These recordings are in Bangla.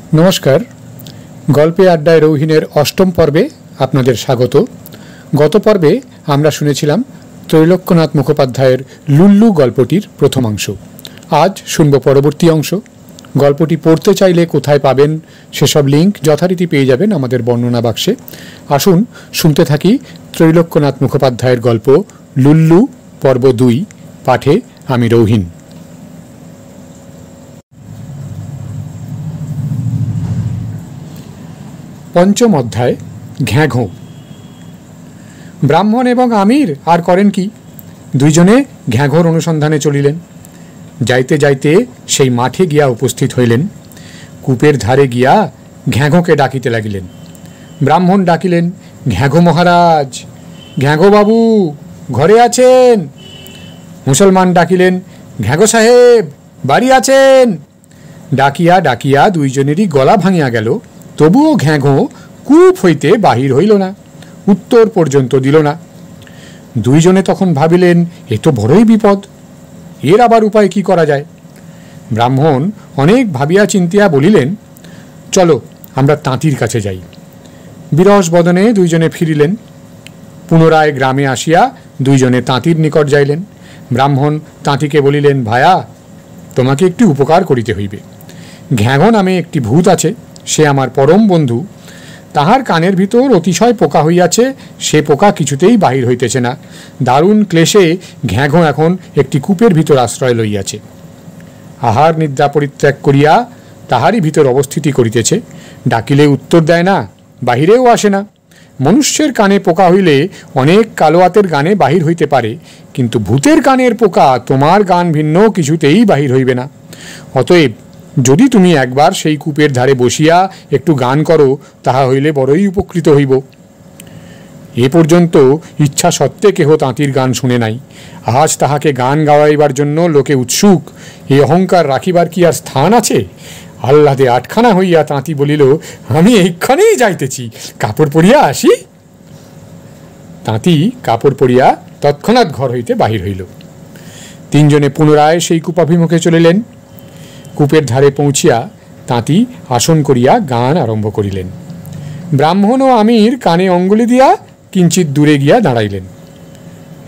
नमस्कार। गल्पे आड्डाय रौहिनेर अष्टम पर्वे आपनादेर स्वागत। गत पर्वे आमरा शुनेछिलाम त्रैलोक्यनाथ मुखोपाध्यायेर लुल्लू गल्पटिर प्रथम अंश। आज शुनब परवर्ती अंश। गल्पटी पढ़ते चाइले कोथाय पाबेन सेसब लिंक यथारीति पेये जाबेन आमादेर बर्णना बाक्से। आसुन शुनते थाकी त्रैलोक्यनाथ मुखोपाध्यायेर गल्प लुल्लू पर्व 2 पाठे आमि रौहिन। पंचम अध्याय घ्याघो। ब्राह्मण एवं आमिर आर करेन कि दुइजने घ्याघोर अनुसंधाने चलिलेन। जाइते जाइते सेई माठे गिया उपस्थित हइलेन। कूपेर धारे गिया घ्याघोके डाकिते लागिलेन। ब्राह्मण डाकिलेन, घ्याघो महाराज, घ्याघो बाबू घरे आछेन। मुसलमान डाकिलेन, घ्याघो साहेब बाड़ी आछेन। डाकिया डाकिया दुइजनेरई गला भांगिया गेल। तबुओ घ्याघो कूप हईते बाहिर हইল ना, उत्तर पर्यन्त दिल ना। दुइजने तखन भाबिलेन, ए तो बड़ई विपद, एर आबार उपाय कि करा जाय। ब्राह्मण अनेक भाबिया चिंतिया बलिलेन, चलो आमरा ताঁতির काছে যাই। বিরস बदने दुइजने फिरिलेन। पुनराय ग्रामे आसिया दुइजने ताঁতির निकट जाइलेन। ब्राह्मण ताঁতিকে বলিলেন, भाया তোমাকে একটি উপকার করিতে হইবে। ঘ্যাঘো নামে একটি ভূত আছে, সে আমার परम बंधु। ताहार कानेर भीतर अतिशय पोका हইয়াছে, से पोका किछुतेई बाहिर हইতেছে ना। दारुण क्लेशे घ्याघो एखन एकटी कूपेर भीतर आश्रय लইয়াছে। आहार निद्रा परित्याग करिया ताहारी भीतर अवस्थिति करितेছে। डाकिले उत्तर देय ना, बाहिरेও आसे ना। मनुष्येर काने पोका हইলে अनेक कालोआतेर गाने बाहिर हইতে पारे, किन्तु भूतेर कानेर पोका तोमार गान भिन्न किछुतेई बाहिर हইবে ना। अतएव যদি তুমি একবার সেই কূপের ধারে বসিয়া একটু গান করো, তাহা হইলে বড়ই উপকৃত হইব। এ পর্যন্ত ইচ্ছা সত্ত্বে কেহ তাঁতির গান শুনে নাই। আজ তাহাকে গান গাওয়াইবার জন্য লোকে উৎসুক। এই অহংকার রাখিবার কি আর স্থান আছে? আহ্লাদে আটখানা হইয়া তাঁতি বলিল, আমি এইখানেই যাইতেছি, কাপড় পরিয়া আসি। তাঁতি কাপড় পরিয়া তৎক্ষণাৎ ঘর হইতে বাহির হইল। তিনজনে পুনরায় সেই কূপাভিমুখে চলিলেন। कूपेर धारे पहुँचिया ताँति आसन करिया गान आरम्भ करिलेन। ब्राह्मण ओ आमिर काने अंगुली दिया किंचित दूरे गिया दाड़ाइलेन।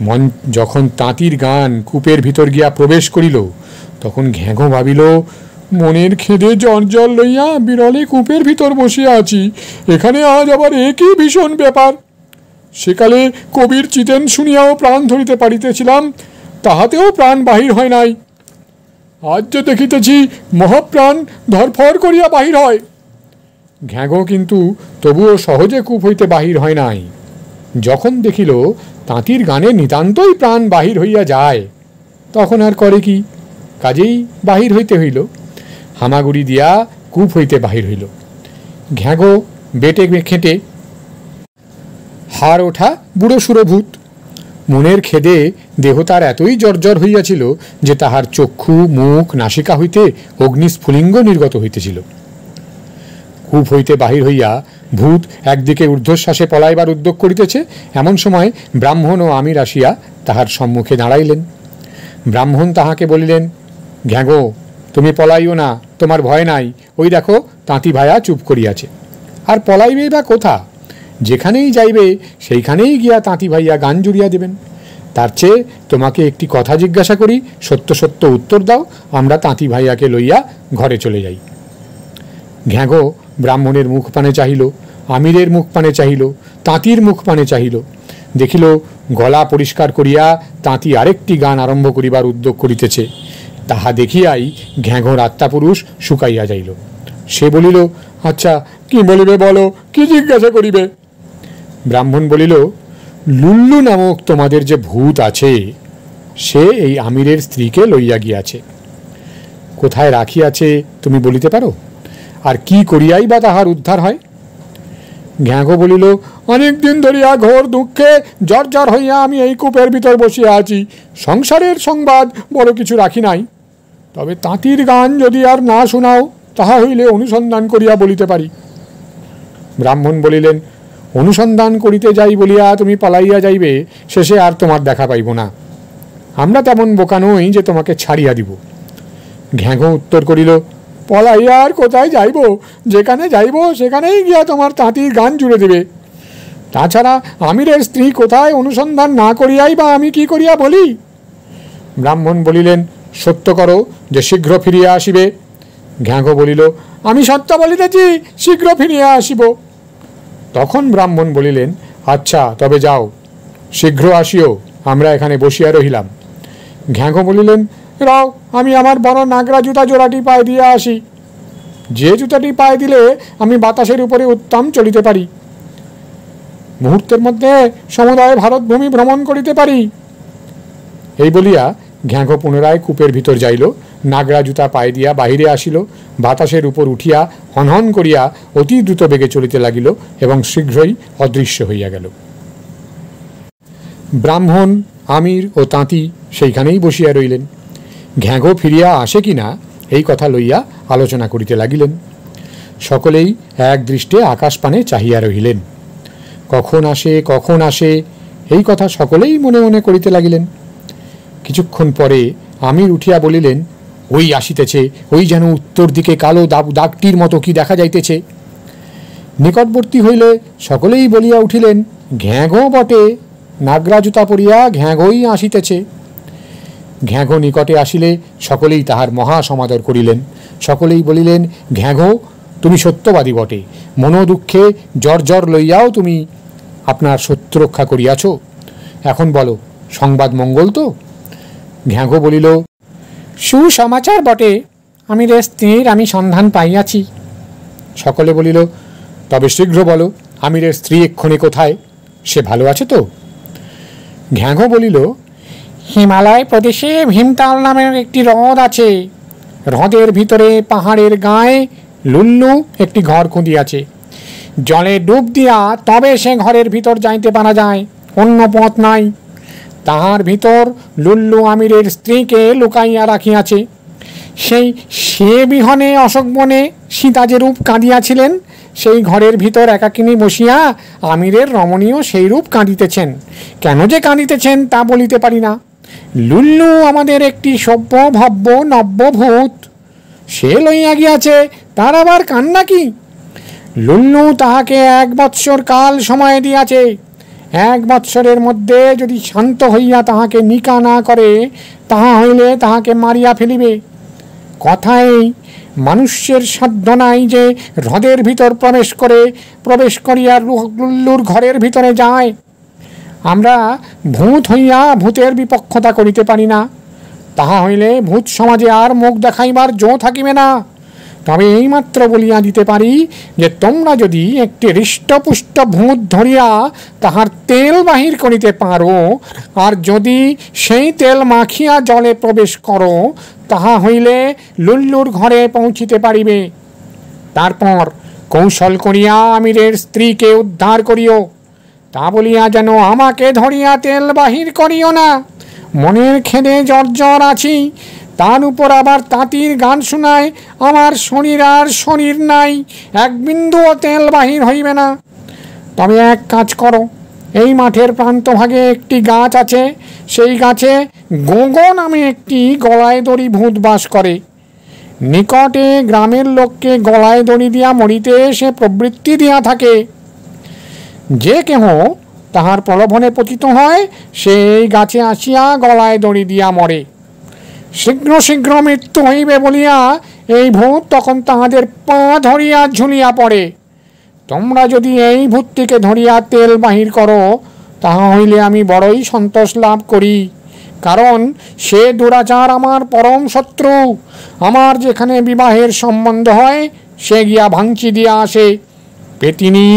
मन जखन ताँतिर गान कूपेर भीतर गिया प्रवेश करिल, तखन घ्याघो भाबिल, मनेर खेदे जल जल लइया बिरले कूपेर भीतर बसिया आछि, एखाने आज आबार एकई भीषण ब्यापार। सेकाले कबिर चितेन शुनियाओ प्राण धरिते पारितेछिलाम, ताहातेओ प्राण बाहिर हय नाई। आज जो देखितेछि महाप्राण धरफर करिया बाहिर हय। घ्याघो किन्तु तबुओ सहजे कूप हইতে बाहिर हय नाई। जखन देखिल ताँतिर गाने नितान्तई प्राण बाहिर हইয়া যায়, तखन आर करे कि, काजेई बाहिर हইতে हইल। हामागुड़ी दिया कूप हইতে बाहिर हইल। घ्याघो बेटे खेटे हार ओठा बुड़ो सुरो भूत। मनेर खेदे देह तार एतई जर्जर हইয়াছিল যে তাহার চক্ষু মুখ নাসিকা হইতে অগ্নিস্ফুলিঙ্গ নির্গত হইতেছিল। কূপ হইতে বাহির হইয়া ভূত একদিকে ঊর্ধ্বশ্বাসে পলাইবার উদ্যোগ করিতেছে, এমন সময় ব্রাহ্মণ ও আমির আসিয়া তাহার সম্মুখে দাঁড়াইলেন। ব্রাহ্মণ তাহাকে বলিলেন, ঘ্যাঘো তুমি পলাইও না, তোমার ভয় নাই। ওই দেখো তাঁতি ভায়া চুপ করিয়াছে। আর পলাইবেই বা কোথা? যেখানেই যাইবে সেইখানেই গিয়া তাঁতি ভাইয়া গান জুড়িয়া দেবেন। তার চেয়ে তোমাকে একটি কথা জিজ্ঞাসা করি, সত্য সত্য উত্তর দাও, আমরা তাঁতি ভাইয়াকে লইয়া ঘরে চলে যাই। ঘ্যাঘো ব্রাহ্মণের মুখ পানে চাহিল, আমিরের মুখ পানে চাহিল, তাঁতির মুখ পানে চাহিল। দেখিল গলা পরিষ্কার করিয়া তাঁতি আরেকটি গান আরম্ভ করিবার উদ্যোগ করিতেছে। তাহা দেখিয়াই ঘ্যাঘোর আত্মাপুরুষ শুকাইয়া যাইল। সে বলিল, আচ্ছা কি বলিবে বলো, কি জিজ্ঞাসা করিবে? ব্রাহ্মণ বলিল, লুল্লু নামক তোমাদের যে ভূত আছে, সে এই আমিরের স্ত্রীকে লইয়া গিয়াছে। কোথায় রাখিয়াছে তুমি বলিতে পারো? আর কি করিয়াই বা তাহার উদ্ধার হয়? ঘ্যাঘো বলিল, অনেক দিন ধরিয়া ঘোর দুঃখে জর্জর হইয়া আমি এই কূপের ভিতর বসিয়া আছি। সংসারের সংবাদ বড় কিছু রাখি নাই, তবে তাঁতির গান যদি আর না শোনাও, তাহা হইলে অনুসন্ধান করিয়া বলিতে পারি। ব্রাহ্মণ বলিলেন, অনুসন্ধান করিতে যাই বলিয়া তুমি পালাইয়া যাইবে, শেষে আর তোমার দেখা পাইব না। আমরা তেমন বোকা নই যে তোমাকে ছাড়িয়া দিব। ঘ্যাঘো উত্তর করিল, পলাইয়া আর কোথায় যাইব? যেখানে যাইব সেখানেই গিয়া তোমার তাঁতির গান জুড়ে দেবে। তাছাড়া আমিরের স্ত্রী কোথায় অনুসন্ধান না করিয়াই বা আমি কি করিয়া বলি? ব্রাহ্মণ বলিলেন, সত্য করো যে শীঘ্র ফিরিয়া আসিবে। ঘ্যাঘো বলিল, আমি সত্য বলিতেছি, শীঘ্র ফিরিয়া আসিব। তখন ব্রাহ্মণ বলিলেন, আচ্ছা তবে যাও, শীঘ্র আসিও, আমরা এখানে বসিয়া রহিলাম। ঘ্যাঘো বলিলেন, রাও, আমি আমার বড় নাগরা জুতা জোড়াটি পায়ে দিয়ে আসি। যে জুতাটি পায়ে দিলে আমি বাতাসের উপরে উত্তম চলিতে পারি, মুহূর্তের মধ্যে সমুদয় ভারতভূমি ভ্রমণ করিতে পারি। এই বলিয়া ঘ্যাঘো পুনরায় কূপের ভিতর যাইল, নাগরা জুতা পায়ে দিয়া বাহিরে আসিল, বাতাসের উপর উঠিয়া হনহন করিয়া অতি দ্রুত বেগে চলিতে লাগিল এবং শীঘ্রই অদৃশ্য হইয়া গেল। ব্রাহ্মণ, আমির ও তাঁতি সেইখানেই বসিয়া রইলেন। ঘ্যাঘো ফিরিয়া আসে কিনা এই কথা লইয়া আলোচনা করিতে লাগিলেন। সকলেই এক দৃষ্টে আকাশপানে চাহিয়া রহিলেন। কখন আসে কখন আসে এই কথা সকলেই মনে মনে করিতে লাগিলেন। কিছুক্ষণ পরে আমির উঠিয়া বলিলেন, ওই আসিতেছে, ওই যেন উত্তর দিকে কালো দাগটির মতো কি দেখা যাইতেছে। নিকটবর্তী হইলে সকলেই বলিয়া উঠিলেন, ঘ্যাঘো বটে, নাগরা জুতা পরিয়া ঘ্যাঘোই আসিতেছে। ঘ্যাঘো নিকটে আসিলে সকলেই তাহার মহা সমাদর করিলেন। সকলেই বলিলেন, ঘ্যাঘো, তুমি সত্যবাদী বটে, মনোদুঃখে জ্বর লইয়াও তুমি আপনার সত্য রক্ষা করিয়াছ। এখন বলো, সংবাদ মঙ্গল তো? ঘ্যাঘো বলিল, সুসমাচার বটে, আমিরের স্ত্রীর আমি সন্ধান পাইয়াছি। সকলে বলিল, তবে শীঘ্র বলো, আমিরের স্ত্রী এক্ষণে কোথায়? সে ভালো আছে তো? ঘ্যাঘো বলিল, হিমালয় প্রদেশে ভীমতাল নামের একটি হ্রদ আছে। হ্রদের ভিতরে পাহাড়ের গায়ে লুল্লু একটি ঘর খুঁদিয়াছে। জলে ডুব দিয়া তবে সে ঘরের ভিতর যাইতে পারা যায়, অন্য পথ নাই। তাহার ভিতর লুল্লু আমিরের স্ত্রীকে লুকাইয়া রাখিয়াছে। সে বিহনে অশোকবনে সীতা যে রূপ কাঁদিয়াছিলেন, সেই ঘরের ভিতর একাকিনী বসিয়া আমিরের রমণীয় সেই রূপ কাঁদিতেছেন। কেন যে কাঁদিতেছেন তা বলিতে পারি না। লুল্লু আমাদের একটি সভ্য ভব্য নব্যভূত, সে লইয়া গিয়াছে, তার আবার কান্না কি? লুল্লু তাহাকে 1 বৎসর কাল সময় দিয়াছে। 1 বৎসরের মধ্যে যদি শান্ত হইয়া তাহাকে নিকা না করে, তাহা হইলে তাহাকে মারিয়া ফেলিবে। কথাই মানুষের সাধ্য নাই যে হ্রদের ভিতর প্রবেশ করিয়া লুল্লুর ঘরের ভিতরে যায়। আমরা ভূত হইয়া ভূতের বিপক্ষতা করিতে পারি না। তাহা হইলে ভূত সমাজে আর মুখ দেখাইবার জো থাকিবে না। তবে এইমাত্র বলিয়া দিতে পারি যে তোমরা যদি একটি হৃষ্টপুষ্ট ভূত ধরিয়া তাহার তেল বাহির করিতে পারো, আর যদি সেই তেল মাখিয়া জলে প্রবেশ করো, তাহা হইলে লুল্লুর ঘরে পৌঁছিতে পারিবে। তারপর কৌশল করিয়া আমিরের স্ত্রীকে উদ্ধার করিও। তা বলিয়া যেন আমাকে ধরিয়া তেল বাহির করিও না। মনের খেদে জ্বর আছি, তার উপর আবার তাঁতির গান শোনায়, আমার শরীর আর শরীর নাই, 1 বিন্দুও তেল বাহির হইবে না। তবে এক কাজ করো, এই মাঠের প্রান্তভাগে একটি গাছ আছে, সেই গাছে গোগো নামে একটি গলায় দড়ি ভূত বাস করে। নিকটে গ্রামের লোককে গলায় দড়ি দিয়া মরিতে সে প্রবৃত্তি দিয়া থাকে। যে কেহ তাহার প্রলোভনে পতিত হয়, সেই গাছে আসিয়া গলায় দড়ি দিয়া মরে। শীঘ্র শীঘ্র মৃত্যু হইবে বলিয়া এই ভূত তখন তাহাদের পা ধরিয়া ঝুলিয়া পড়ে। তোমরা যদি এই ভূতটিকে ধরিয়া তেল বাহির করো, তাহা হইলে আমি বড়ই সন্তোষ লাভ করি, কারণ সে দুরাচার আমার পরম শত্রু। আমার যেখানে বিবাহের সম্বন্ধ হয়, সে গিয়া ভাঙচি দিয়া আসে। পেতিনী,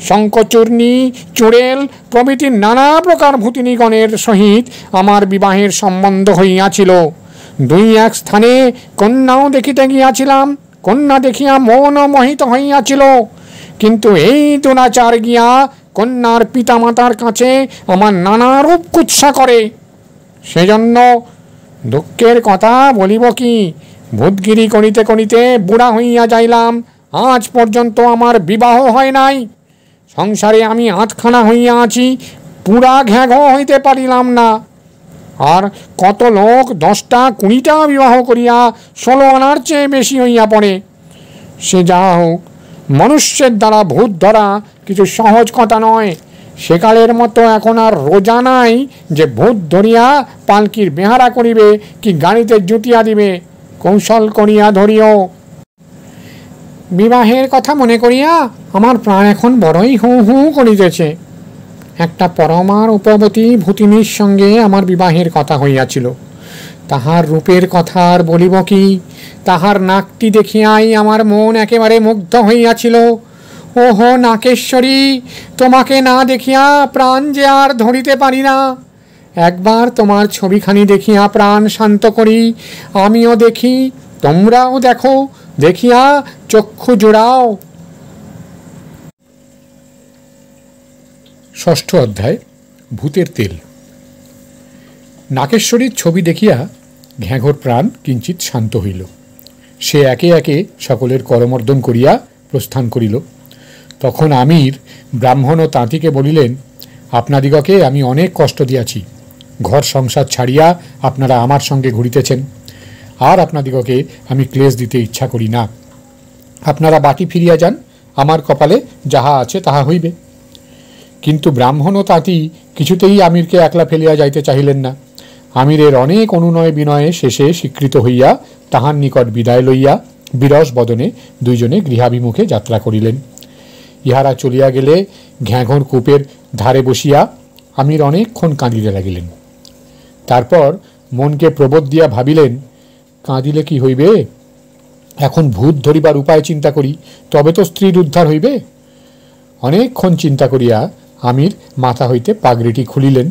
শঙ্কচূর্ণী, চুড়েল প্রভৃতি নানা প্রকার ভূতিনীগণের সহিত আমার বিবাহের সম্বন্ধ হইয়াছিল। 2-1 স্থানে কন্যাও দেখিতে গিয়াছিলাম। কন্যা দেখিয়া মন মোহিত হইয়াছিল, কিন্তু এই দুরাচার গিয়া কন্যার পিতামাতার কাছে আমার নানা রূপ কুৎসা করে। সেজন্য দুঃখের কথা বলিব কি, ভূতগিরি করিতে করিতে বুড়া হইয়া যাইলাম, আজ পর্যন্ত আমার বিবাহ হয় নাই। সংসারে আমি আধখানা হইয়া আছি, পুরা ঘ্যাঘো হইতে পারিলাম না। আর কত লোক 10টা 20টা বিবাহ করিয়া 16 আনার চেয়ে বেশি হইয়া পড়ে। সে যাহা হোক, মনুষ্যের দ্বারা ভূত ধরা কিছু সহজ কথা নয়। সেকালের মতো এখন আর রোজা নাই যে ভূত ধরিয়া পালকির বেহারা করিবে কি গাড়িতে জুটিয়া দিবে। কৌশল করিয়া ধরিও। বিবাহের কথা মনে করিয়া আমার প্রাণ এখন বড়ই হু হু করিতেছে। একটা পরমার উপবতী ভূতিনীর সঙ্গে আমার বিবাহের কথা হইয়াছিল। তাহার রূপের কথা আর বলিব কি? তাহার নাকটি দেখিয়াই আমার মন একেবারে মুগ্ধ হইয়াছিল। ওহো নাকেশ্বরী, তোমাকে না দেখিয়া প্রাণ যে আর ধরিতে পারি না। একবার তোমার ছবিখানি দেখিয়া প্রাণ শান্ত করি। আমিও দেখি, তোমরাও দেখো, দেখিয়া চক্ষু জোড়াও। 6ঠ অধ্যায় ভূতের তেল। নাকেশ্বরীর ছবি দেখিয়া ঘ্যাঘোর প্রাণ কিঞ্চিত শান্ত হইল। সে একে একে সকলের করমর্দন করিয়া প্রস্থান করিল। তখন আমির ব্রাহ্মণ ও তাঁতিকে বলিলেন, আপনাদিগকে আমি অনেক কষ্ট দিয়াছি। ঘর সংসার ছাড়িয়া আপনারা আমার সঙ্গে ঘুরিতেছেন, আর আপনাদিগকে আমি ক্লেশ দিতে ইচ্ছা করি না। আপনারা বাটি ফিরিয়া যান, আমার কপালে যাহা আছে তাহা হইবে। কিন্তু ব্রাহ্মণ ও তাঁতি কিছুতেই আমিরকে একলা ফেলিয়া যাইতে চাহিলেন না। আমিরের অনেক অনুনয় বিনয়ে শেষে স্বীকৃত হইয়া তাহার নিকট বিদায় লইয়া বিরস বদনে দুইজনে গৃহাভিমুখে যাত্রা করিলেন। ইহারা চলিয়া গেলে ঘ্যাঘোর কূপের ধারে বসিয়া আমির অনেকক্ষণ কাঁদিতে লাগিলেন। তারপর মনকে প্রবোধ দিয়া ভাবিলেন, কাঁদিলে কি হইবে? এখন ভূত ধরিবার উপায় চিন্তা করি, তবে তো স্ত্রীর উদ্ধার হইবে। অনেকক্ষণ চিন্তা করিয়া আমির মাথা হইতে পাগড়িটি খুলিলেন।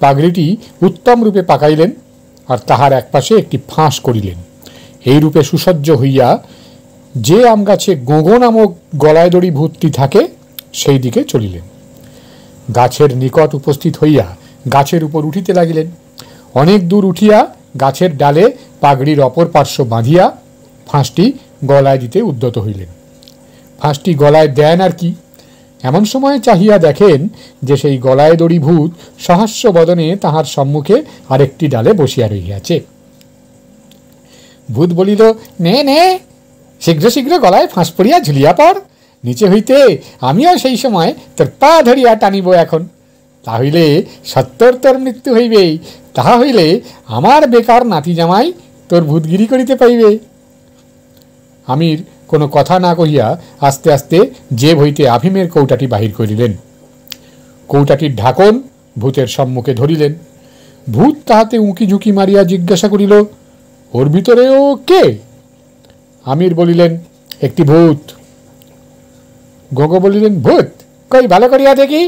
পাগড়িটি উত্তম রূপে পাকাইলেন, আর তাহার একপাশে একটি ফাঁস করিলেন। এই রূপে সুসজ্জ হইয়া যে আম গাছে গোগো নামক গলায় দড়ি ভূতটি থাকে সেই দিকে চলিলেন। গাছের নিকট উপস্থিত হইয়া গাছের উপর উঠিতে লাগিলেন। অনেক দূর উঠিয়া গাছের ডালে পাগড়ির অপর পার্শ্ব বাঁধিয়া ফাঁসটি গলায় দিতে উদ্যত হইলেন। ফাঁসটি গলায় দেন আর কি, এমন সময় চাহিয়া দেখেন যে সেই গলায় দড়ি ভূত সহাস্য বদনে তাহার সম্মুখে আরেকটি ডালে বসিয়া রহিয়াছে। ভূত বলিল, নে নে, শীঘ্র শীঘ্র গলায় ফাঁস পড়িয়া ঝুলিয়া পড়। নিচে হইতে আমিও সেই সময় তোর পা ধরিয়া টানিব এখন। তাহলে সত্তর তোর মৃত্যু হইবেই। তাহা হইলে আমার বেকার নাতি জামাই তোর ভূতগিরি করিতে পাইবে। আমির কোনো কথা না কহিয়া আস্তে আস্তে জেব হইতে আফিমের কৌটাটি বাহির করিলেন। কৌটাটির ঢাকন ভূতের সম্মুখে ধরিলেন। ভূত তাহাতে উঁকি ঝুঁকি মারিয়া জিজ্ঞাসা করিল, ওর ভিতরেও কে? আমির বলিলেন, একটি ভূত। গোগো বলিলেন, ভূত কই, ভালো করিয়া দেখি।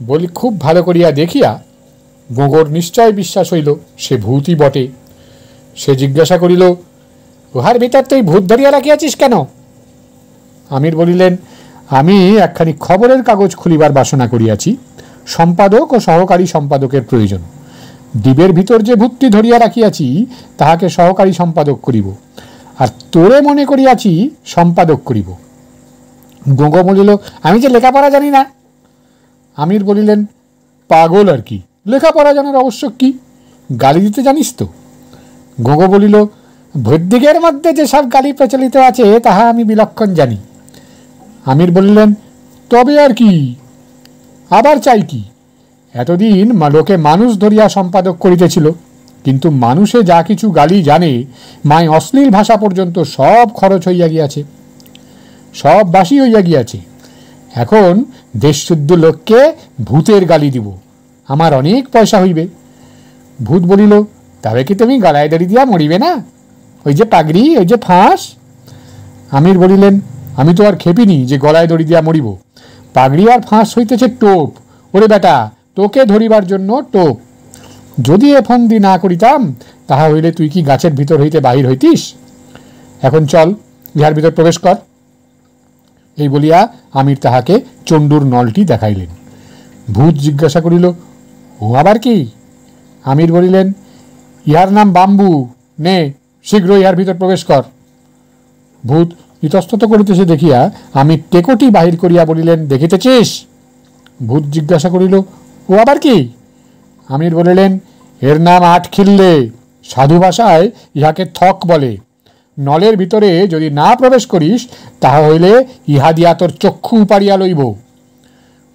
বলি, খুব ভালো করিয়া দেখিয়া গোগোর নিশ্চয় বিশ্বাস হইল সে ভূতই বটে। সে জিজ্ঞাসা করিল, উহার ভিতর তুই ভূত ধরিয়া রাখিয়াছিস কেন? আমির বলিলেন, আমি একখানি খবরের কাগজ খুলিবার বাসনা করিয়াছি। সম্পাদক ও সহকারী সম্পাদকের প্রয়োজন। ডিবের ভিতর যে ভূতটি ধরিয়া রাখিয়াছি তাহাকে সহকারী সম্পাদক করিব, আর তোরে মনে করিয়াছি সম্পাদক করিব। গোগো বলিল, আমি যে লেখাপড়া জানি না। আমির বলিলেন, পাগল আর কি, লেখাপড়া জানার আবশ্যক কি? গালি দিতে জানিস তো? গোগো বলিল, ভূতদিগের মধ্যে যেসব গালি প্রচলিত আছে তাহা আমি বিলক্ষণ জানি। আমির বলিলেন, তবে আর কি, আবার চাই কি? এতদিন লোকে মানুষ ধরিয়া সম্পাদক করিতেছিল, কিন্তু মানুষে যা কিছু গালি জানে, মায় অশ্লীল ভাষা পর্যন্ত সব খরচ হইয়া গিয়াছে, সব বাসি হইয়া গিয়াছে। এখন দেশশুদ্ধ লোককে ভূতের গালি দিব, আমার অনেক পয়সা হইবে। ভূত বলিল, তবে কি তুমি গলায় দড়ি দিয়া মরিবে না? ওই যে পাগড়ি, ওই যে ফাঁস। আমির বলিলেন, আমি তো আর খেপিনি যে গলায় দড়ি দিয়া মরিব। পাগড়ি আর ফাঁস হইতেছে টোপ। ওরে বেটা, তোকে ধরিবার জন্য টোপ। যদি এ ফন্দি না করিতাম তাহা হইলে তুই কি গাছের ভিতর হইতে বাহির হইতিস? এখন চল, ইহার ভিতর প্রবেশ কর। এই বলিয়া আমির তাহাকে চণ্ডুর নলটি দেখাইলেন। ভূত জিজ্ঞাসা করিল, ও আবার কি? আমির বলিলেন, ইহার নাম বাম্বু। নে, শীঘ্র ইহার ভিতর প্রবেশ কর। ভূত ইতস্তত করিতেছে দেখিয়া আমির টেকটি বাহির করিয়া বলিলেন, দেখিতেছিস? ভূত জিজ্ঞাসা করিল, ও আবার কি? আমির বলিলেন, এর নাম আটখিল্লে, সাধু ভাষায় ইহাকে থক বলে। নলের ভিতরে যদি না প্রবেশ করিস, তাহা হইলে ইহা দিয়া তোর চক্ষু উপাড়িয়া লইব।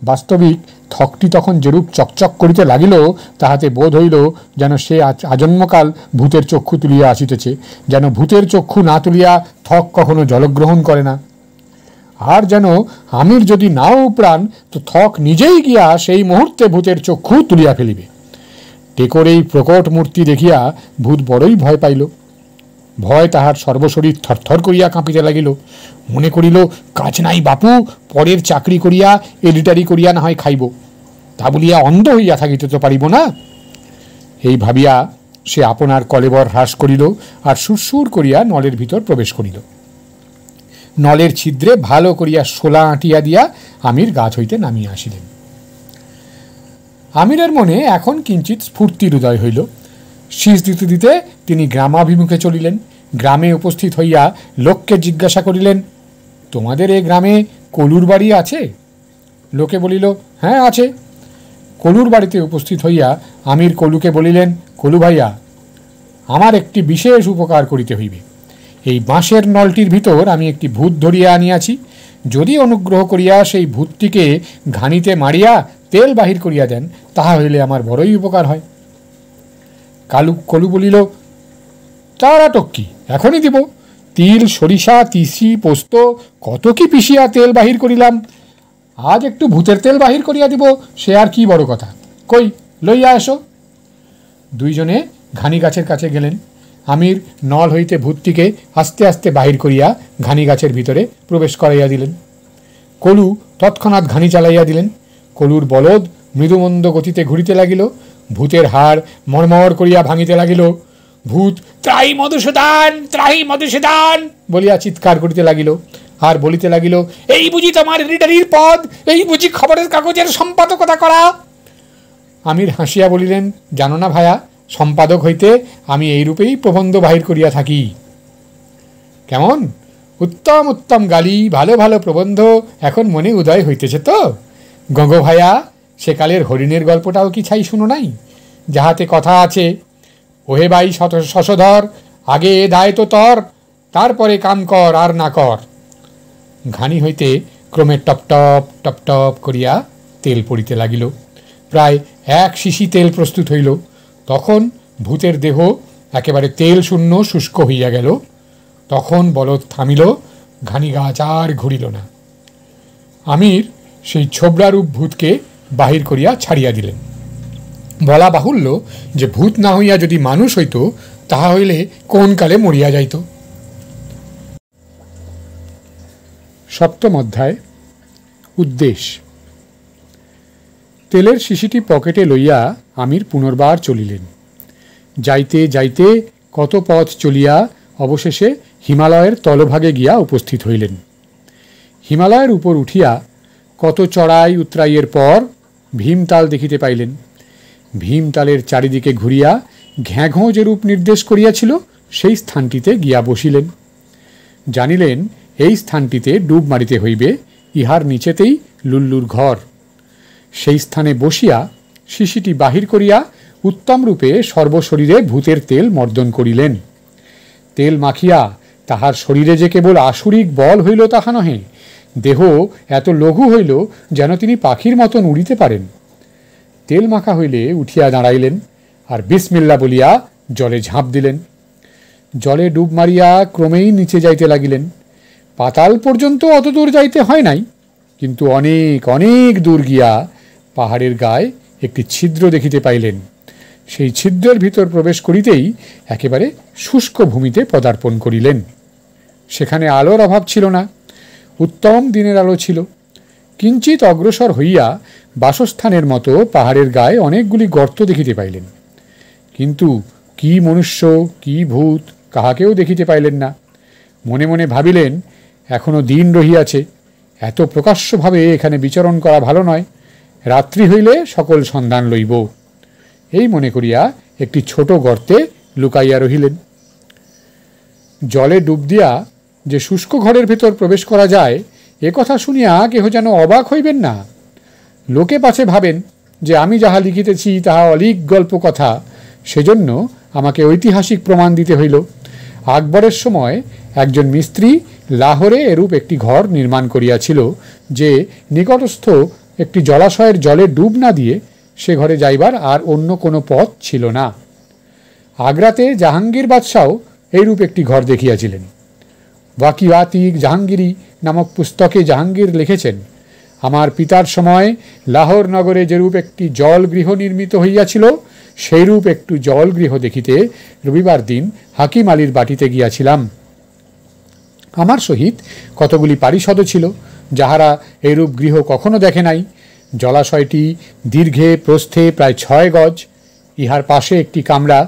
বাস্তবিক থকটি তখন যেরূপ চকচক করিতে লাগিল, তাহাতে বোধ হইল যেন সে আজন্মকাল ভূতের চক্ষু তুলিয়া আসিতেছে, যেন ভূতের চক্ষু না তুলিয়া থক কখনো জলগ্রহণ করে না। আর যেন আমির যদি নাও প্রাণ, তো থক নিজেই গিয়া সেই মুহূর্তে ভূতের চক্ষু তুলিয়া ফেলিবে। টেকর এই প্রকট মূর্তি দেখিয়া ভূত বড়ই ভয় পাইল। ভয় তাহার সর্বশরীর থরথর করিয়া কাঁপিতে লাগিল। মনে করিল, কাজ নাই বাপু, পরের চাকরি করিয়া এডিটারি করিয়া না হয় খাইব, তা বলিয়া অন্ধ হইয়া থাকিতে তো পারিব না। এই ভাবিয়া সে আপনার কলেবর হ্রাস করিল আর সুরসুর করিয়া নলের ভিতর প্রবেশ করিল। নলের ছিদ্রে ভালো করিয়া শোলা আঁটিয়া দিয়া আমির গাছ হইতে নামিয়া আসিলেন। আমিরের মনে এখন কিঞ্চিত স্ফূর্তির উদয় হইল। শীষ দিতে দিতে তিনি গ্রামাভিমুখে চলিলেন। গ্রামে উপস্থিত হইয়া লোককে জিজ্ঞাসা করিলেন, তোমাদের এ গ্রামে কলুর বাড়ি আছে? লোকে বলিল, হ্যাঁ আছে। কলুর বাড়িতে উপস্থিত হইয়া আমির কলুকে বলিলেন, কলু ভাইয়া, আমার একটি বিশেষ উপকার করিতে হইবে। এই বাঁশের নলটির ভিতর আমি একটি ভূত ধরিয়া আনিয়াছি। যদি অনুগ্রহ করিয়া সেই ভূতটিকে ঘানিতে মারিয়া তেল বাহির করিয়া দেন, তাহা হইলে আমার বড়ই উপকার হয়। কলু বলিল, তার আটক কি, এখনই দিব। তিল, সরিষা, তিসি, পোস্ত কত কি পিষিয়া তেল বাহির করিলাম, আজ একটু ভূতের তেল বাহির করিয়া দিব, সে আর কি বড় কথা। কই, লইয়া এসো। দুইজনে ঘানি গাছের কাছে গেলেন। আমির নল হইতে ভূতটিকে আস্তে আস্তে বাহির করিয়া ঘানি গাছের ভিতরে প্রবেশ করাইয়া দিলেন। কলু তৎক্ষণাৎ ঘানি চালাইয়া দিলেন। কলুর বলদ মৃদুমন্দ গতিতে ঘুরিতে লাগিল। ভূতের হাড় মরমর করিয়া ভাঙিতে লাগিল। ভূত ত্রাহি মধুসূদন, ত্রাহি মধুসূদন বলিয়া চিৎকার করিতে লাগিল। আর বলিতে লাগিল, এই বুঝি তোমার রিডারির পদ, এই বুঝি খবরের কাগজের সম্পাদকতা করা। আমির হাসিয়া বলিলেন, জানো না ভায়া, সম্পাদক হইতে আমি এইরূপেই প্রবন্ধ বাহির করিয়া থাকি। কেমন উত্তম উত্তম গালি, ভালো ভালো প্রবন্ধ এখন মনে উদয় হইতেছে তো? গঙ্গ ভায়া, সেকালের হরিণের গল্পটাও কি ছাই শুনো নাই? যাহাতে কথা আছে, ওহে ভাই শশধর, আগে এ দায় তো তর, তারপরে কাম কর আর না কর। ঘানি হইতে ক্রমে টপটপ টপটপ করিয়া তেল পড়িতে লাগিল। প্রায় এক শিশি তেল প্রস্তুত হইল। তখন ভূতের দেহ একেবারে তেল শূন্য শুষ্ক হইয়া গেল। তখন বলদ থামিল, ঘানি গাছ আর ঘুরিল না। আমির সেই ছোবড়ারূপ ভূতকে বাহির করিয়া ছাড়িয়া দিলেন। বলা বাহুল্য যে ভূত না হইয়া যদি মানুষ হইত, তাহা হইলে কোন কালে মরিয়া যাইত। সপ্তম অধ্যায়, উদ্দেশ। তেলের শিশিটি পকেটে লইয়া আমির পুনর্বার চলিলেন। যাইতে যাইতে কত পথ চলিয়া অবশেষে হিমালয়ের তলভাগে গিয়া উপস্থিত হইলেন। হিমালয়ের উপর উঠিয়া কত চড়াই উতরাইয়ের পর ভীমতাল দেখিতে পাইলেন। ভীমতালের চারিদিকে ঘুরিয়া ঘ্যাঘো যেরূপ নির্দেশ করিয়াছিল, সেই স্থানটিতে গিয়া বসিলেন। জানিলেন এই স্থানটিতে ডুব মারিতে হইবে, ইহার নিচেতেই লুল্লুর ঘর। সেই স্থানে বসিয়া শিশিটি বাহির করিয়া উত্তম রূপে সর্বশরীরে ভূতের তেল মর্দন করিলেন। তেল মাখিয়া তাহার শরীরে যে কেবল আসুরিক বল হইল তাহা নহে, দেহ এত লঘু হইল যেন তিনি পাখির মতন উড়িতে পারেন। তেল মাখা হইলে উঠিয়া দাঁড়াইলেন আর বিসমিল্লা বলিয়া জলে ঝাঁপ দিলেন। জলে ডুব মারিয়া ক্রমেই নিচে যাইতে লাগিলেন। পাতাল পর্যন্ত অত দূর যাইতে হয় নাই, কিন্তু অনেক অনেক দূর গিয়া পাহাড়ের গায়ে একটি ছিদ্র দেখিতে পাইলেন। সেই ছিদ্রের ভিতর প্রবেশ করিতেই একেবারে শুষ্ক ভূমিতে পদার্পণ করিলেন। সেখানে আলোর অভাব ছিল না, উত্তম দিনের আলো ছিল। কিঞ্চিত অগ্রসর হইয়া বাসস্থানের মতো পাহাড়ের গায়ে অনেকগুলি গর্ত দেখিতে পাইলেন, কিন্তু কি মনুষ্য কি ভূত কাহাকেও দেখিতে পাইলেন না। মনে মনে ভাবিলেন, এখনো দিন রহিয়াছে, এত প্রকাশ্যভাবে এখানে বিচরণ করা ভালো নয়, রাত্রি হইলে সকল সন্ধান লইব। এই মনে করিয়া একটি ছোট গর্তে লুকাইয়া রহিলেন। জলে ডুব দিয়া যে শুষ্ক ঘরের ভেতর প্রবেশ করা যায়, এ কথা শুনিয়া কেহ যেন অবাক হইবেন না। লোকে পাছে ভাবেন যে আমি যাহা লিখিতেছি তাহা অলিক গল্প কথা, সেজন্য আমাকে ঐতিহাসিক প্রমাণ দিতে হইল। আকবরের সময় একজন মিস্ত্রি লাহোরে এরূপ একটি ঘর নির্মাণ করিয়াছিল যে নিকটস্থ একটি জলাশয়ের জলে ডুব না দিয়ে সে ঘরে যাইবার আর অন্য কোনো পথ ছিল না। আগ্রাতে জাহাঙ্গীর বাদশাও এইরূপ একটি ঘর দেখিয়াছিলেন। ওয়াকিয়াতি জাহাঙ্গীরি নামক পুস্তকে জাহাঙ্গীর লিখেছেন, আমার পিতার সময় লাহোর নগরে যেরূপ একটি জলগৃহ নির্মিত হইয়াছিল সেইরূপ একটু জলগৃহ দেখিতে রবিবার দিন হাকিম আলীর বাটিতে গিয়াছিলাম। আমার সহিত কতগুলি পারিষদও ছিল, যাহারা এইরূপ গৃহ কখনো দেখে নাই। জলাশয়টি দীর্ঘে প্রস্থে প্রায় 6 গজ। ইহার পাশে একটি কামরা,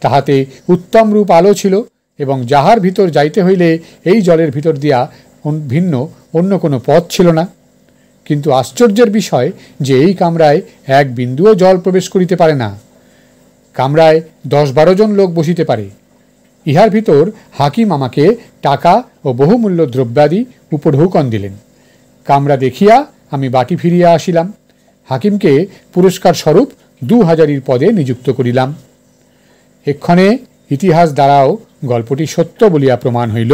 তাহাতে উত্তম রূপ আলো ছিল এবং যাহার ভিতর যাইতে হইলে এই জলের ভিতর দিয়া ভিন্ন অন্য কোনো পথ ছিল না। কিন্তু আশ্চর্যের বিষয় যে এই কামরায় এক বিন্দুও জল প্রবেশ করিতে পারে না। কামরায় 10-12 জন লোক বসিতে পারে। ইহার ভিতর হাকিম আমাকে টাকা ও বহুমূল্য দ্রব্যাদি উপঢৌকন দিলেন। কামরা দেখিয়া আমি বাটি ফিরিয়া আসিলাম। হাকিমকে পুরস্কার স্বরূপ 2000 পদে নিযুক্ত করিলাম। এক্ষণে ইতিহাস দ্বারাও গল্পটি সত্য বলিয়া প্রমাণ হইল।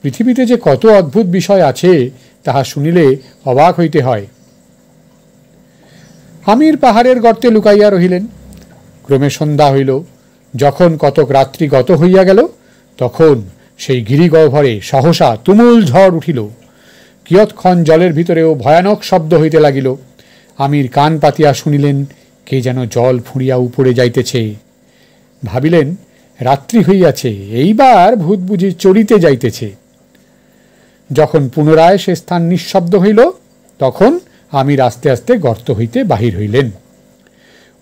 পৃথিবীতে যে কত অদ্ভুত বিষয় আছে তাহা শুনিলে অবাক হইতে হয়। আমির পাহাড়ের গর্তে লুকাইয়া রহিলেন। ক্রমে সন্ধ্যা হইল। যখন কতক রাত্রি গত হইয়া গেল তখন সেই গিরিগহ্বরে সহসা তুমুল ঝড় উঠিল। কিয়ৎক্ষণ জলের ভিতরেও ভয়ানক শব্দ হইতে লাগিল। আমির কান পাতিয়া শুনিলেন কে যেন জল ফুঁড়িয়া উপরে যাইতেছে। ভাবিলেন রাত্রি হইয়াছে, এইবার ভূত বুঝি চড়িতে যাইতেছে। যখন পুনরায় সে স্থান নিঃশব্দ হইল তখন আমির আস্তে আস্তে গর্ত হইতে বাহির হইলেন।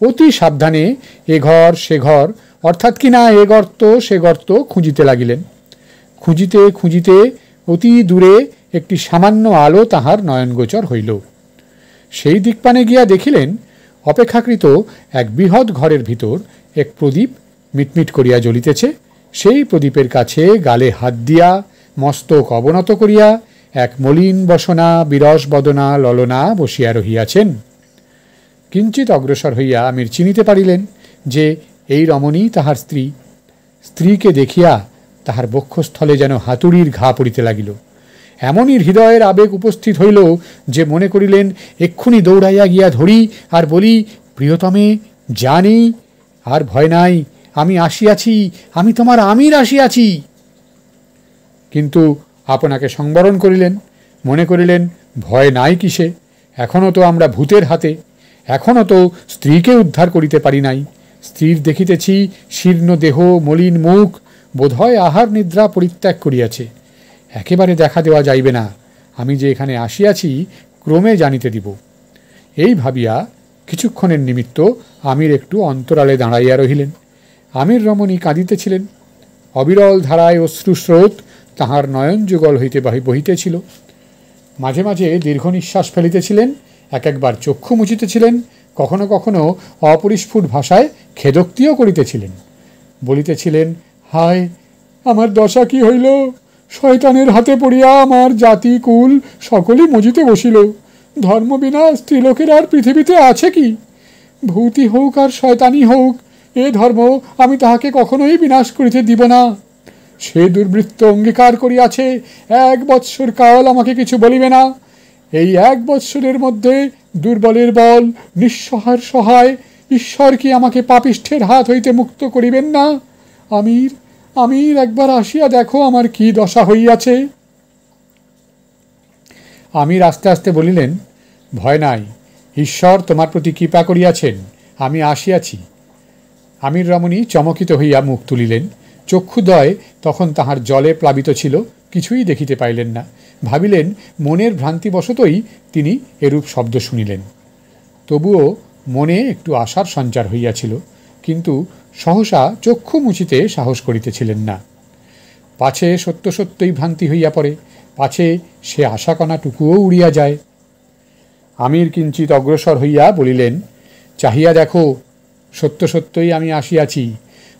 অতি সাবধানে এ ঘর সে ঘর, অর্থাৎ কিনা এ গর্ত সে গর্ত খুঁজিতে লাগিলেন। খুঁজিতে খুঁজিতে অতি দূরে একটি সামান্য আলো তাহার নয়নগোচর হইল। সেই দিকপানে গিয়া দেখিলেন অপেক্ষাকৃত এক বৃহৎ ঘরের ভিতর এক প্রদীপ মিটমিট করিয়া জ্বলিতেছে। সেই প্রদীপের কাছে গালে হাত দিয়া মস্তক অবনত করিয়া এক মলিন বসনা বিরস বদনা ললনা বসিয়া রহিয়াছেন। কিঞ্চিত অগ্রসর হইয়া আমির চিনিতে পারিলেন যে এই রমণী তাহার স্ত্রী। স্ত্রীকে দেখিয়া তাহার বক্ষস্থলে যেন হাতুড়ির ঘা পড়িতে লাগিল। এমনই হৃদয়ের আবেগ উপস্থিত হইল যে মনে করিলেন এক্ষুনি দৌড়াইয়া গিয়া ধরি আর বলি, প্রিয়তমে জানি, আর ভয় নাই, আমি আসিয়াছি, আমি তোমার আমির আসিয়াছি। কিন্তু আপনাকে সংবরণ করিলেন, মনে করিলেন ভয় নাই কিসে, এখনও তো আমরা ভূতের হাতে, এখনও তো স্ত্রীকে উদ্ধার করিতে পারি নাই। স্ত্রীর দেখিতেছি শীর্ণ দেহ, মলিন মুখ, বোধহয় আহার নিদ্রা পরিত্যাগ করিয়াছে। একেবারে দেখা দেওয়া যাইবে না, আমি যে এখানে আসিয়াছি ক্রমে জানিতে দিব। এই ভাবিয়া কিছুক্ষণের নিমিত্ত আমির একটু অন্তরালে দাঁড়াইয়া রহিলেন। আমির রমণী কাঁদিতেছিলেন। অবিরল ধারায় অশ্রুস্রোত তাহার নয়ন যুগল হইতে বহিতেছিল। মাঝে মাঝে দীর্ঘ নিঃশ্বাস ফেলিতেছিলেন, এক একবার চক্ষু মুছিতেছিলেন, কখনো কখনো অপরিস্ফুট ভাষায় খেদোক্তিও করিতেছিলেন। বলিতেছিলেন, হায় আমার দশা কি হইল, শয়তানের হাতে পড়িয়া আমার জাতি কুল সকলই মজিতে বসিল। ধর্ম বিনা স্ত্রীলোকের আর পৃথিবীতে আছে কি? ভূতি হোক আর শয়তানি হোক, এ ধর্ম আমি তাহাকে কখনোই বিনাশ করিতে দিব না। সে দুর্বৃত্ত অঙ্গীকার করিয়াছে 1 বৎসর কাল আমাকে কিছু বলিবে না। এই 1 বৎসরের মধ্যে দুর্বলের বল, নিঃসহার সহায়, ঈশ্বর কি আমাকে পাপিষ্ঠের হাত হইতে মুক্ত করিবেন না? আমির, আমির, একবার আসিয়া দেখো আমার কি দশা হইয়াছে। আমির আস্তে আস্তে বলিলেন, ভয় নাই, ঈশ্বর তোমার প্রতি কৃপা করিয়াছেন, আমি আসিয়াছি। আমির রমণী চমকিত হইয়া মুখ তুলিলেন। চক্ষুদ্বয় তখন তাহার জলে প্লাবিত ছিল, কিছুই দেখিতে পাইলেন না। ভাবিলেন মনের ভ্রান্তিবশতই তিনি এরূপ শব্দ শুনিলেন। তবুও মনে একটু আশার সঞ্চার হইয়াছিল, কিন্তু সহসা চক্ষু মুছিতে সাহস করিতেছিলেন না। পাছে সত্য সত্যই ভ্রান্তি হইয়া পড়ে, পাছে সে আশাকণাটুকুও উড়িয়া যায়। আমির কিঞ্চিত অগ্রসর হইয়া বলিলেন, চাহিয়া দেখো, সত্য সত্যই আমি আসিয়াছি,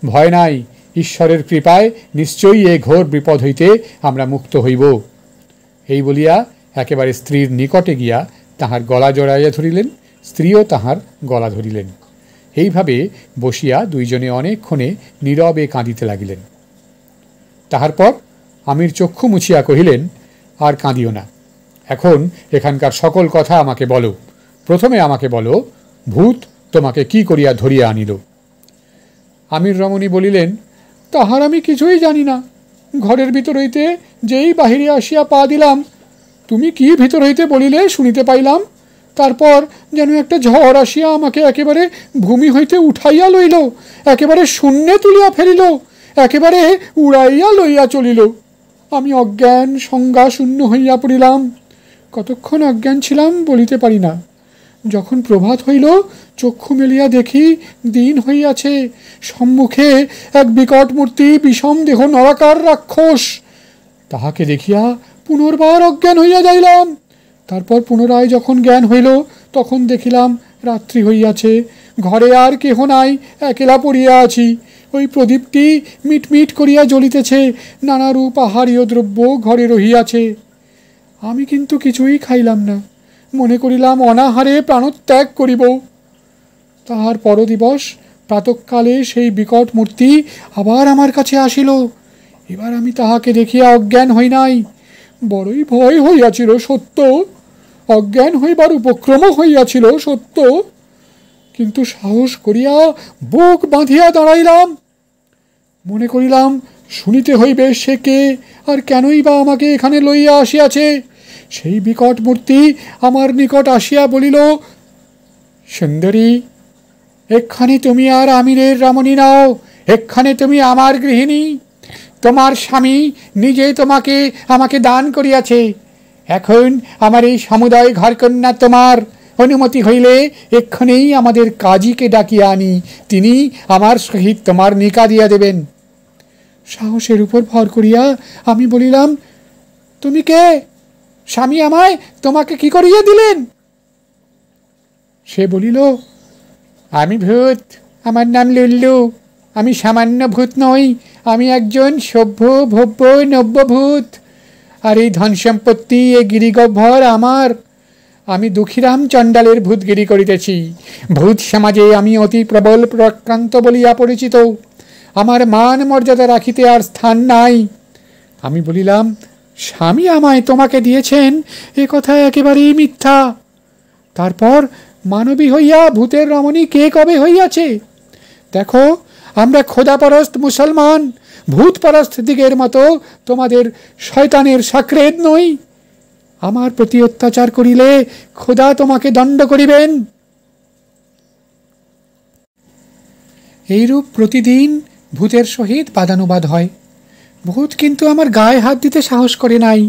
ভয় নাই, ঈশ্বরের কৃপায় নিশ্চয়ই এ ঘোর বিপদ হইতে আমরা মুক্ত হইব। এই বলিয়া একেবারে স্ত্রীর নিকটে গিয়া তাহার গলা জড়াইয়া ধরিলেন। স্ত্রীও তাহার গলা ধরিলেন। এইভাবে বসিয়া দুইজনে অনেকক্ষণে নীরবে কাঁদিতে লাগিলেন। তাহার পর আমির চক্ষু মুছিয়া কহিলেন, আর কাঁদিও না, এখন এখানকার সকল কথা আমাকে বলো। প্রথমে আমাকে বলো, ভূত তোমাকে কি করিয়া ধরিয়া আনিল? আমির রমণী বলিলেন, তাহার আমি কিছুই জানি না। ঘরের ভিতর হইতে যেই বাহিরে আসিয়া পা দিলাম, তুমি কি ভিতর হইতে বলিলে শুনিতে পাইলাম। তারপর যেন একটা ঝড় আসিয়া আমাকে একেবারে ভূমি হইতে উঠাইয়া লইল, একেবারে শূন্যে তুলিয়া ফেলিল, একেবারে উড়াইয়া লইয়া চলিল। আমি অজ্ঞান সংজ্ঞা শূন্য হইয়া পড়িলাম। কতক্ষণ অজ্ঞান ছিলাম বলিতে পারি না। যখন প্রভাত হইল, চক্ষু মেলিয়া দেখি দিন হইয়াছে। সম্মুখে এক বিকট মূর্তি, বিষম দেহ, নরাকার রাক্ষস। তাহাকে দেখিয়া পুনর্বার অজ্ঞান হইয়া যাইলাম। তারপর পুনরায় যখন জ্ঞান হইল, তখন দেখিলাম রাত্রি হইয়াছে, ঘরে আর কেহ নাই, একলা পড়িয়া আছি। ওই প্রদীপটি মিটমিট করিয়া জ্বলিতেছে, নানারূপ আহারীয় দ্রব্য ঘরে রহিয়াছে। আমি কিন্তু কিছুই খাইলাম না, মনে করিলাম অনাহারে প্রাণত্যাগ করিব। তাহার পরদিবস প্রাতঃকালে সেই বিকট মূর্তি আবার আমার কাছে আসিল। এবার আমি তাহাকে দেখিয়া অজ্ঞান হই নাই, বড়ই ভয় হইয়াছিল সত্য, অজ্ঞান হইবার উপক্রম হইয়াছিল সত্য, কিন্তু সাহস করিয়া বুক বাঁধিয়া দাঁড়াইলাম। মনে করিলাম শুনিতে হইবে সে কে, আর কেনই বা আমাকে এখানে লইয়া আসিয়াছে। সেই বিকট মূর্তি আমার নিকট আসিয়া বলিল, সুন্দরী, এক্ষণে তুমি আর আমিরের রমণী নাও, এক্ষণে তুমি আমার গৃহিণী। তোমার স্বামী নিজে আমাকে দান করিয়াছে। এখন আমার এই সমুদয় ঘরকন্যা তোমার। অনুমতি হইলে এক্ষণেই আমাদের কাজীকে ডাকিয়া আনি, তিনি আমার সহিত তোমার নিকা দিয়া দেবেন। সাহসের উপর ভর করিয়া আমি বলিলাম, তুমি কে? স্বামী আমায় তোমাকে কি করিয়া দিলেন? সে বলিল, আমি ভূত, আমার নাম লুল্লু। আমি সামান্য ভূত নই, আমি একজন সভ্য ভব্য নব্যভূত। আর এই ধন সম্পত্তি, এ গিরিগহ্বর আমার। আমি দুঃখীরাম চণ্ডালের ভূতগিরি করিতেছি। ভূত সমাজে আমি অতি প্রবল প্রক্রান্ত বলিয়া পরিচিত। আমার মান মর্যাদা রাখিতে আর স্থান নাই। আমি বলিলাম, স্বামী আমায় তোমাকে দিয়েছেন, এ কথা একেবারেই মিথ্যা। তারপর মানবী হইয়া ভূতের রমণী কে কবে হইয়াছে? দেখো, আমরা খোদাপরস্ত মুসলমান, ভূতপরস্ত দিগের মতো তোমাদের শয়তানের সাকরেদ নই। আমার প্রতি অত্যাচার করিলে খোদা তোমাকে দণ্ড করিবেন। এইরূপ প্রতিদিন ভূতের সহিত বাদানুবাদ হয়। ভূত কিন্তু আমার গায়ে হাত দিতে সাহস করে নাই।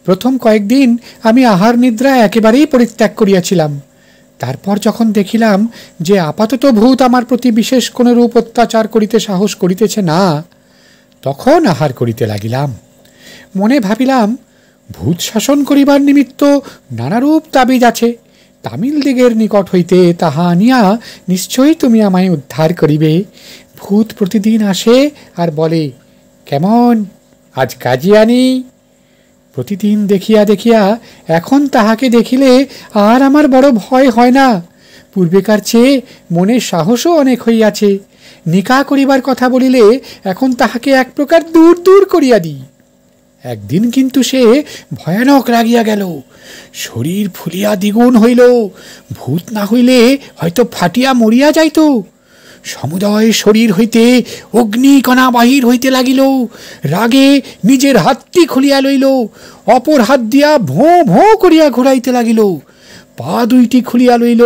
প্রথম কয়েকদিন আমি আহার নিদ্রা একেবারেই পরিত্যাগ করিয়াছিলাম। তারপর যখন দেখিলাম যে আপাতত ভূত আমার প্রতি বিশেষ কোনো রূপ অত্যাচার করিতে সাহস করিতেছে না, তখন আহার করিতে লাগিলাম। মনে ভাবিলাম, ভূত শাসন করিবার নিমিত্ত নানারূপ তাবিজ আছে, তামিল দিগের নিকট হইতে তাহা আনিয়া নিশ্চয়ই তুমি আমায় উদ্ধার করিবে। ভূত প্রতিদিন আসে আর বলে, কেমন আজ কাজে আনি? প্রতিদিন দেখিয়া দেখিয়া এখন তাহাকে দেখিলে আর আমার বড় ভয় হয় না। পূর্বেকার চেয়ে মনে সাহসও অনেক হইয়াছে। নিকা করিবার কথা বলিলে এখন তাহাকে এক প্রকার দূর দূর করিয়া দিই। একদিন কিন্তু সে ভয়ানক রাগিয়া গেল, শরীর ফুলিয়া দ্বিগুণ হইল। ভূত না হইলে হয়তো ফাটিয়া মরিয়া যাইত। সমুদয় শরীর হইতে অগ্নিকণা বাহির হইতে লাগিল। রাগে নিজের হাতটি খুলিয়া লইল, অপর হাত দিয়া ভোঁ ভোঁ করিয়া ঘুরাইতে লাগিল। পা দুইটি খুলিয়া লইল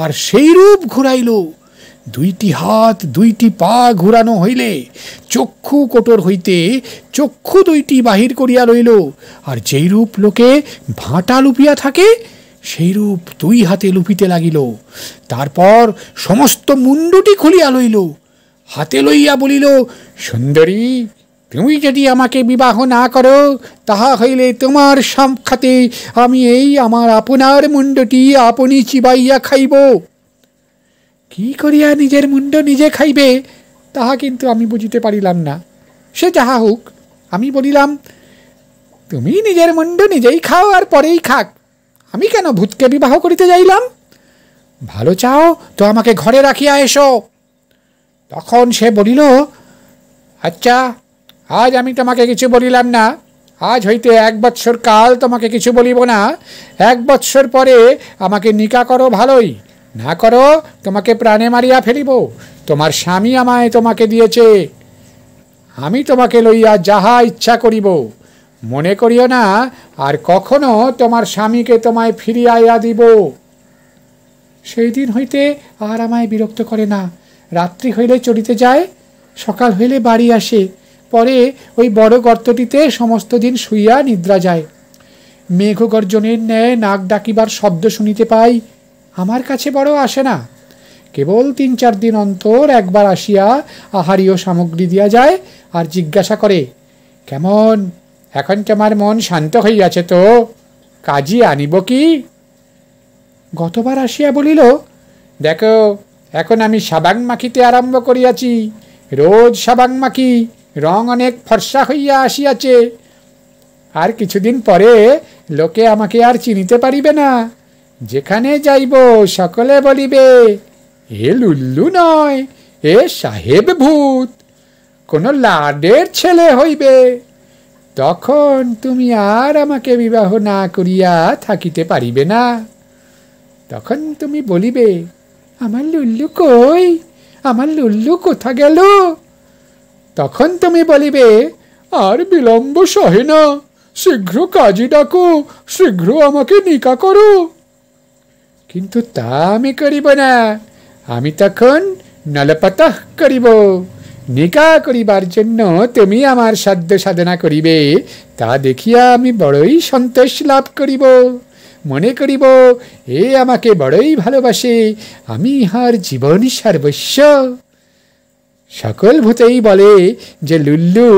আর সেই রূপ ঘুরাইল। দুইটি হাত দুইটি পা ঘুরানো হইলে চক্ষু কোটর হইতে চক্ষু দুইটি বাহির করিয়া লইল। আর যেই রূপ লোকে ভাঁটা লুপিয়া থাকে, সেই রূপ দুই হাতে লুপিতে লাগিল। তারপর সমস্ত মুন্ডুটি খুলিয়া লইল, হাতে লইয়া বলিল, সুন্দরী, তুমি যদি আমাকে বিবাহ না করো, তাহা হইলে তোমার সাক্ষাতে আমি এই আমার আপনার মুন্ডটি আপনি চিবাইয়া খাইব। কি করিয়া নিজের মুন্ড নিজে খাইবে তাহা কিন্তু আমি বুঝিতে পারিলাম না। সে যাহা হোক, আমি বলিলাম, তুমি নিজের মুন্ড নিজেই খাও আর পরেই খাক, আমি কেন ভূতকে বিবাহ করিতে যাইলাম? ভালো চাও তো আমাকে ঘরে রাখিয়া এসো। তখন সে বলিল, আচ্ছা, আজ আমি তোমাকে কিছু বলিলাম না, আজ হইতে 1 বৎসর কাল তোমাকে কিছু বলিব না। 1 বৎসর পরে আমাকে নিকা করো ভালোই, না করো তোমাকে প্রাণে মারিয়া ফেলিব। তোমার স্বামী আমায় তোমাকে দিয়েছে, আমি তোমাকে লইয়া যাহা ইচ্ছা করিব। মনে করিও না আর কখনো তোমার স্বামীকে তোমায় ফিরিয়াইয়া দিব। সেই দিন হইতে আর আমায় বিরক্ত করে না। রাত্রি হইলে চলিতে যায়, সকাল হইলে বাড়ি আসে, পরে ওই বড় গর্তটিতে সমস্ত দিন শুইয়া নিদ্রা যায়। মেঘ গর্জনের ন্যায় নাক ডাকিবার শব্দ শুনিতে পাই, আমার কাছে বড় আসে না। কেবল 3-4 দিন অন্তর একবার আসিয়া আহারীয় সামগ্রী দিয়া যায় আর জিজ্ঞাসা করে, কেমন, এখন তোমার মন শান্ত হইয়াছে তো, কাজী আনিব কি? গতবার আসিয়া বলিল, দেখো এখন আমি সাবান মাখিতে আরম্ভ করিয়াছি, রোজ সাবান মাখি, রং অনেক ফর্সা হইয়া আসিয়াছে। আর কিছুদিন পরে লোকে আমাকে আর চিনিতে পারিবে না, যেখানে যাইব সকলে বলিবে, এ লুল্লু নয়, এ সাহেব ভূত, কোনো লাডের ছেলে হইবে। তখন তুমি আর আমাকে বিবাহ না করিয়া থাকিতে পারিবে না। তখন তুমি বলিবে, আমার লুল্লু কই, আমার লুল্লু কোথা গেল? তখন তুমি বলিবে, আর বিলম্ব সহে না, শীঘ্র কাজী ডাকো, শীঘ্র আমাকে নিকা করো। কিন্তু তা আমি করিব না, আমি তখন নলপতহ করিব। নিকা করিবার জন্য তুমি আমার সাধ্য সাধনা করিবে, তা দেখিয়া আমি বড়ই সন্তোষ লাভ করিব। মনে করিব এ আমাকে বড়ই ভালোবাসে, আমি ইহার জীবন সর্বস্ব। সকল ভূতেই বলে যে লুল্লু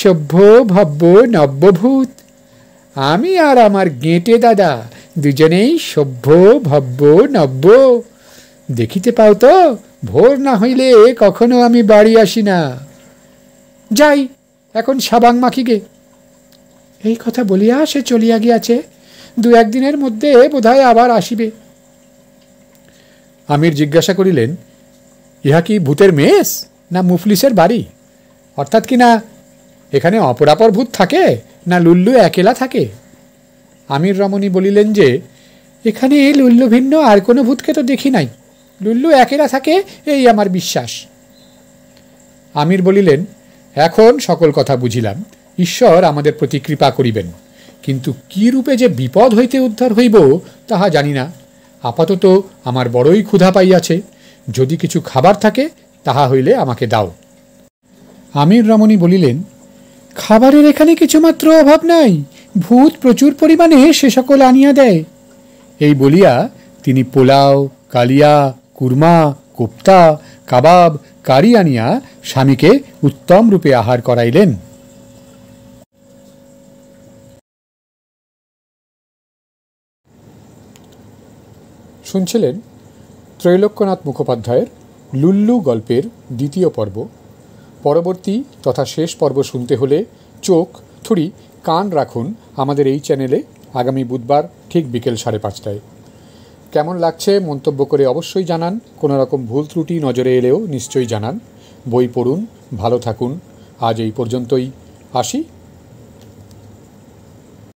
সভ্য ভব্য নব্যভূত। আমি আর আমার গেঁটে দাদা দুজনেই সভ্য ভব্য নব্য। দেখিতে পাও তো, ভোর না হইলে কখনো আমি বাড়ি আসি না। যাই, এখন সাবান মাখিগে। এই কথা বলিয়া সে চলিয়া গিয়াছে, 2-1 দিনের মধ্যে বোধহয় আবার আসিবে। আমির জিজ্ঞাসা করিলেন, ইহা কি ভূতের মেস না মুফলিসের বাড়ি? অর্থাৎ কি না এখানে অপরাপর ভূত থাকে, না লুল্লু একেলা থাকে? আমির রমণী বলিলেন যে, এখানে লুল্লু ভিন্ন আর কোনো ভূতকে তো দেখি নাই, লুল্লু একেলা থাকে এই আমার বিশ্বাস। আমির বলিলেন, এখন সকল কথা বুঝিলাম, ঈশ্বর আমাদের প্রতি কৃপা করিবেন, কিন্তু কি রূপে যে বিপদ হইতে উদ্ধার হইব তাহা জানি না। আপাতত আমার বড়ই ক্ষুধা পাইয়াছে, যদি কিছু খাবার থাকে তাহা হইলে আমাকে দাও। আমির রমণী বলিলেন, খাবারের এখানে কিছুমাত্র অভাব নাই, ভূত প্রচুর পরিমাণে সে সকল আনিয়া দেয়। এই বলিয়া তিনি পোলাও, কালিয়া, কুরমা, কোপ্তা, কাবাব, কারি আনিয়া স্বামীকে উত্তম রূপে আহার করাইলেন। শুনছিলেন ত্রৈলোক্যনাথ মুখোপাধ্যায়ের লুল্লু গল্পের 2য় পর্ব। পরবর্তী তথা শেষ পর্ব শুনতে হলে চোখ থুড়ি কান রাখুন আমাদের এই চ্যানেলে আগামী বুধবার ঠিক বিকেল 5:30টায়। কেমন লাগছে মন্তব্য করে অবশ্যই জানান, কোনো রকম ভুল ত্রুটি নজরে এলেও নিশ্চয়ই জানান। বই পড়ুন, ভালো থাকুন। আজ এই পর্যন্তই, আসি।